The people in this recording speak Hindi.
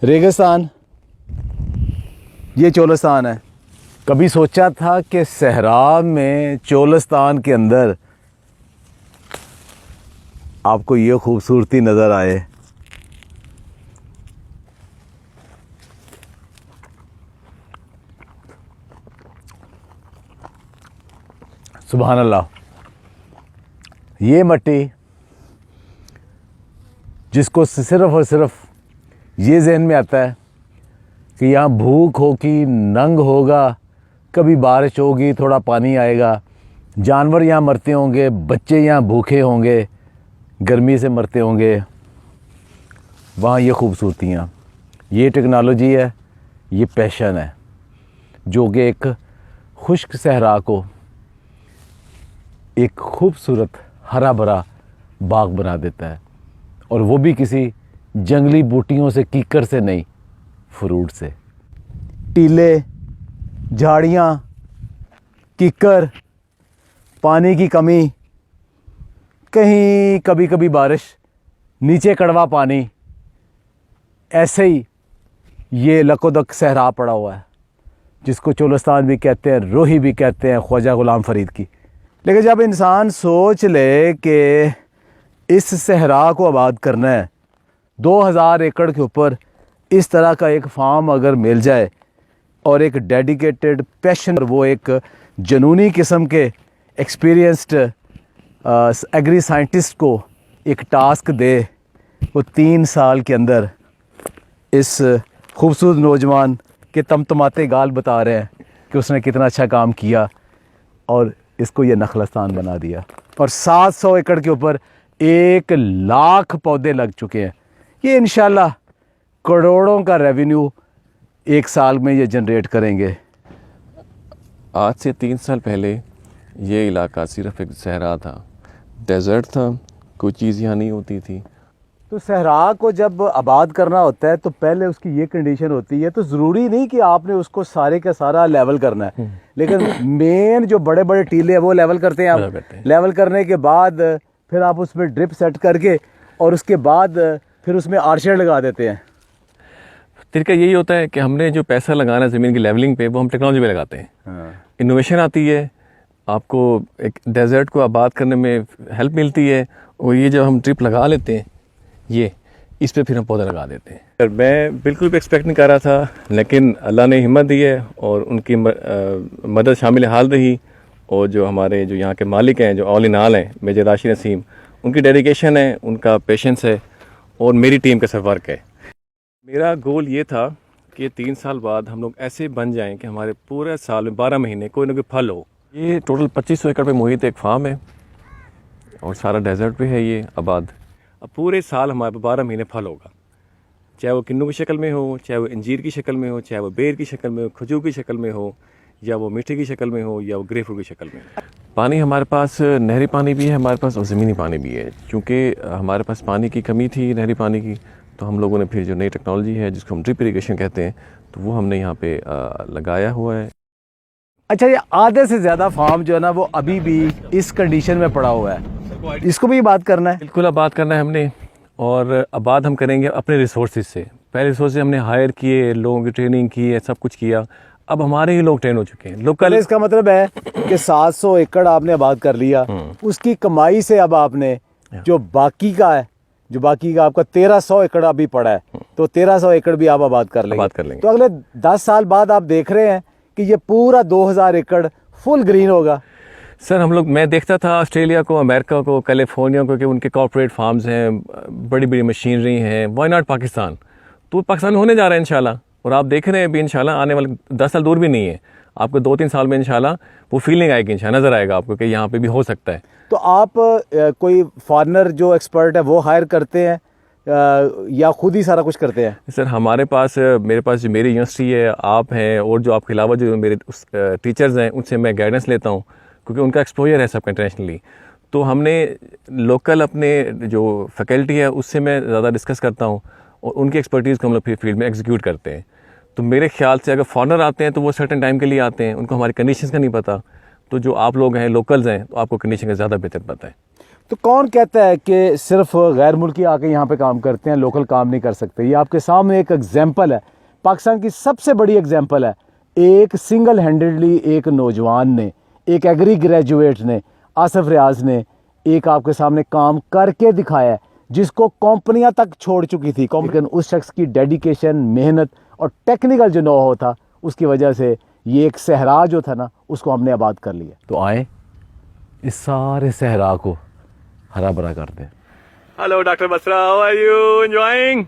रेगिस्तान, ये चोलिस्तान है। कभी सोचा था कि सहरा में चोलिस्तान के अंदर आपको ये खूबसूरती नज़र आए। सुभान अल्लाह। ये मट्टी जिसको सिर्फ़ और सिर्फ ये जहन में आता है कि यहाँ भूख होगी, नंग होगा, कभी बारिश होगी, थोड़ा पानी आएगा, जानवर यहाँ मरते होंगे, बच्चे यहाँ भूखे होंगे, गर्मी से मरते होंगे, वहाँ ये खूबसूरतियाँ, ये टेक्नोलॉजी है, ये पैशन है जो कि एक खुश्क सहरा को एक खूबसूरत हरा भरा बाग बना देता है। और वो भी किसी जंगली बूटियों से, कीकर से नहीं, फ्रूट से। टीले, झाड़ियाँ, कीकर, पानी की कमी, कहीं कभी कभी बारिश, नीचे कड़वा पानी, ऐसे ही ये लकोदक सहरा पड़ा हुआ है जिसको चोलिस्तान भी कहते हैं, रोही भी कहते हैं ख्वाजा गुलाम फरीद की। लेकिन जब इंसान सोच ले कि इस सहरा को आबाद करना है, 2000 एकड़ के ऊपर इस तरह का एक फार्म अगर मिल जाए और एक डेडिकेटेड पैशन, वो एक जनूनी किस्म के एक्सपीरियंस्ड एग्री साइंटिस्ट को एक टास्क दे, वो 3 साल के अंदर इस खूबसूरत नौजवान के तमतमाते गाल बता रहे हैं कि उसने कितना अच्छा काम किया और इसको ये नखलस्तान बना दिया। और 700 एकड़ के ऊपर 1 लाख पौधे लग चुके हैं। ये इंशाल्लाह करोड़ों का रेवेन्यू 1 साल में ये जनरेट करेंगे। आज से 3 साल पहले ये इलाका सिर्फ एक सहरा था, डेजर्ट था, कोई चीज़ यहाँ नहीं होती थी। तो सहरा को जब आबाद करना होता है तो पहले उसकी ये कंडीशन होती है, तो ज़रूरी नहीं कि आपने उसको सारे का सारा लेवल करना है, लेकिन मेन जो बड़े बड़े टीले हैं वो लेवल करते हैं आप। लेवल करने के बाद फिर आप उसमें ड्रिप सेट करके और उसके बाद फिर उसमें आर्चर लगा देते हैं। तरीका यही होता है कि हमने जो पैसा लगाना है ज़मीन की लेवलिंग पे, वो हम टेक्नोलॉजी पे लगाते हैं। इनोवेशन आती है, आपको एक डेजर्ट को आबाद करने में हेल्प मिलती है। और ये जब हम ड्रिप लगा लेते हैं, ये इस पे फिर हम पौधा लगा देते हैं। मैं बिल्कुल भी एक्सपेक्ट नहीं कर रहा था, लेकिन अल्लाह ने हिम्मत दी है और उनकी मदद शामिल हाल रही। और जो हमारे जो यहाँ के मालिक हैं, जो ऑल इन ऑल हैं, मेजर राशिद नसीम, उनकी डेडिकेशन है, उनका पेशेंस है और मेरी टीम का सब वर्क है। मेरा गोल ये था कि 3 साल बाद हम लोग ऐसे बन जाएं कि हमारे पूरे साल में 12 महीने कोई ना कोई फल हो। ये टोटल 2500 एकड़ पे मुहित एक फार्म है और सारा डेजर्ट पे है ये आबाद। अब पूरे साल हमारे पे 12 महीने फल होगा, चाहे वो किन्नू की शक्ल में हो, चाहे वो अंजीर की शक्ल में हो, चाहे वो बेर की शक्ल में हो, खजूर की शक्ल में हो, या वो मीठे की शक्ल में हो, या वो ग्रेपफ्रूट की शक्ल में। पानी हमारे पास नहरी पानी भी है हमारे पास और ज़मीनी पानी भी है। चूँकि हमारे पास पानी की कमी थी नहरी पानी की, तो हम लोगों ने फिर जो नई टेक्नोलॉजी है जिसको हम ड्रिप इरिगेशन कहते हैं, तो वो हमने यहाँ पे लगाया हुआ है। अच्छा, ये आधे से ज़्यादा फार्म जो है ना वो अभी भी इस कंडीशन में पड़ा हुआ है, इसको भी बात करना है। बिल्कुल आबाद करना है हमने, और आबाद हम करेंगे अपने रिसोर्सेज से। पहले रिसोर्सेज हमने हायर किए, लोगों की ट्रेनिंग की है, सब कुछ किया। अब हमारे ही लोग ट्रेन हो चुके हैं लोकल। इसका मतलब है कि 700 एकड़ आपने आबाद कर लिया, उसकी कमाई से अब आपने जो बाकी का है, जो बाकी का आपका 1300 एकड़ अभी पड़ा है, तो 1300 एकड़ भी आप आबाद कर लेंगे। तो अगले 10 साल बाद आप देख रहे हैं कि ये पूरा 2000 एकड़ फुल ग्रीन होगा। सर हम लोग, मैं देखता था ऑस्ट्रेलिया को, अमेरिका को, कैलिफोर्निया को कि उनके कॉर्पोरेट फार्म्स हैं, बड़ी बड़ी मशीनरी हैं, व्हाई नॉट पाकिस्तान? तो पाकिस्तान में होने जा रहा है इंशाल्लाह। और आप देख रहे हैं भी इंशाल्लाह आने वाले 10 साल दूर भी नहीं है, आपको 2-3 साल में इंशाल्लाह वो फीलिंग आएगी, इंशाल्लाह नज़र आएगा आपको कि यहाँ पे भी हो सकता है। तो आप कोई फॉरेनर जो एक्सपर्ट है वो हायर करते हैं या खुद ही सारा कुछ करते हैं? सर हमारे पास, मेरे पास जो मेरी यूनिवर्सिटी है, आप हैं, और जो आपके अलावा जो मेरे टीचर्स हैं उनसे मैं गाइडेंस लेता हूँ, क्योंकि उनका एक्सपोजर है सबका इंटरनेशनली। तो हमने लोकल अपने जो फैकल्टी है उससे मैं ज़्यादा डिस्कस करता हूँ और उनकी एक्सपर्टीज़ को हम लोग फिर फील्ड में एग्जीक्यूट करते हैं। तो मेरे ख्याल से अगर फॉरेनर आते हैं तो वो सर्टेन टाइम के लिए आते हैं, उनको हमारी कंडीशंस का नहीं पता। तो जो आप लोग हैं, लोकल्स हैं, तो आपको कंडीशन का ज़्यादा बेहतर पता है। तो कौन कहता है कि सिर्फ गैर मुल्की आके यहाँ पे काम करते हैं, लोकल काम नहीं कर सकते? ये आपके सामने एक एग्जाम्पल है, पाकिस्तान की सबसे बड़ी एग्जाम्पल है। एक सिंगल हैंडेडली एक नौजवान ने, एक एग्री ग्रेजुएट ने, आसिफ रियाज ने एक आपके सामने काम करके दिखाया है, जिसको कंपनियां तक छोड़ चुकी थी। लेकिन उस शख्स की डेडिकेशन, मेहनत और टेक्निकल जो नो-हाउ था, उसकी वजह से ये एक सहरा जो था ना, उसको हमने आबाद कर लिया। तो आए इस सारे सहरा को हरा भरा कर दें। Hello doctor Basra, how are you enjoying?